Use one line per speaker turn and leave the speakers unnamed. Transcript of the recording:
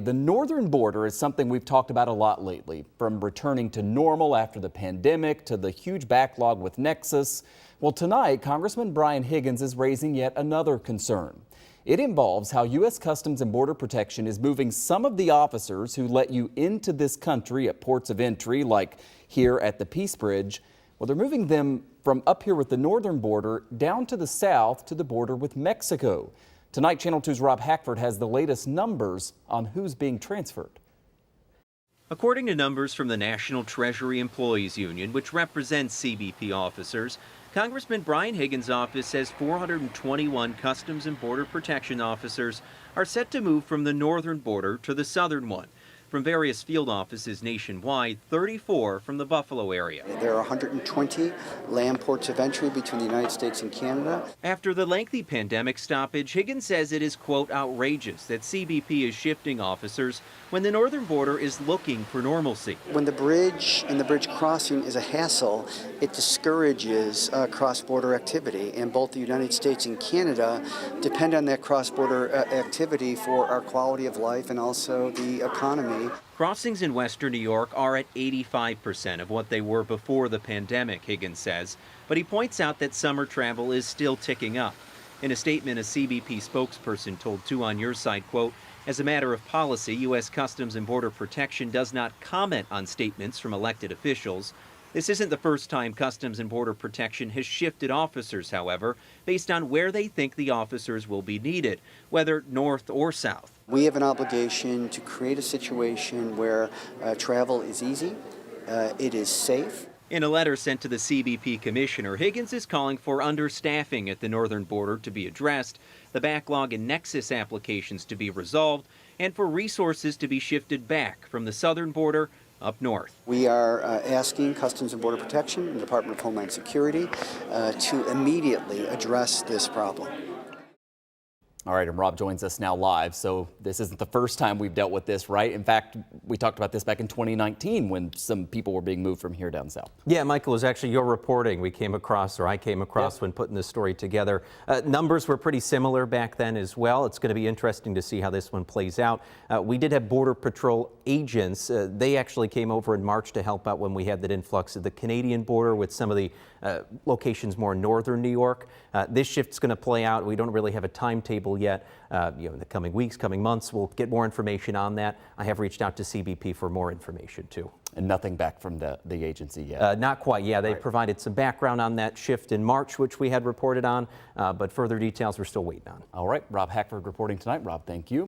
The northern border is something we've talked about a lot lately, from returning to normal after the pandemic to the huge backlog with Nexus. Well, tonight, Congressman Brian Higgins is raising yet another concern. It involves how U.S. Customs and Border Protection is moving some of the officers who let you into this country at ports of entry, like here at the Peace Bridge. Well, they're moving them from up here with the northern border down to the south to the border with Mexico. Tonight, Channel 2's Rob Hackford has the latest numbers on who's being transferred.
According to numbers from the National Treasury Employees Union, which represents CBP officers, Congressman Brian Higgins' office says 421 Customs and Border Protection officers are set to move from the northern border to the southern one. From various field offices nationwide, 34 from the Buffalo area.
There are 120 land ports of entry between the United States and Canada.
After the lengthy pandemic stoppage, Higgins says it is, quote, outrageous that CBP is shifting officers when the northern border is looking for normalcy.
When the bridge and the bridge crossing is a hassle, it discourages cross-border activity, and both the United States and Canada depend on that cross-border activity for our quality of life and also the economy.
Crossings in western New York are at 85% of what they were before the pandemic, Higgins says, but he points out that summer travel is still ticking up. In a statement, a CBP spokesperson told 2 on Your Side, quote, as a matter of policy, U.S. Customs and Border Protection does not comment on statements from elected officials. This isn't the first time Customs and Border Protection has shifted officers, however, based on where they think the officers will be needed, whether north or south.
We have an obligation to create a situation where travel is easy, it is safe.
In a letter sent to the CBP commissioner, Higgins is calling for understaffing at the northern border to be addressed, the backlog in Nexus applications to be resolved, and for resources to be shifted back from the southern border up north.
We are asking Customs and Border Protection and the Department of Homeland Security to immediately address this problem.
All right, and Rob joins us now live. So this isn't the first time we've dealt with this, right? In fact, we talked about this back in 2019 when some people were being moved from here down south.
Yeah, Michael, it was actually your reporting I came across when putting this story together. Numbers were pretty similar back then as well. It's going to be interesting to see how this one plays out. We did have Border Patrol agents. They actually came over in March to help out when we had that influx of the Canadian border with some of the locations more northern New York. This shift's going to play out. We don't really have a timetable yet. In the coming weeks, coming months, we'll get more information on that. I have reached out to CBP for more information too.
And nothing back from the agency yet?
Not quite. Yeah, they provided some background on that shift in March, which we had reported on, but further details we're still waiting on.
All right, Rob Hackford reporting tonight. Rob, thank you.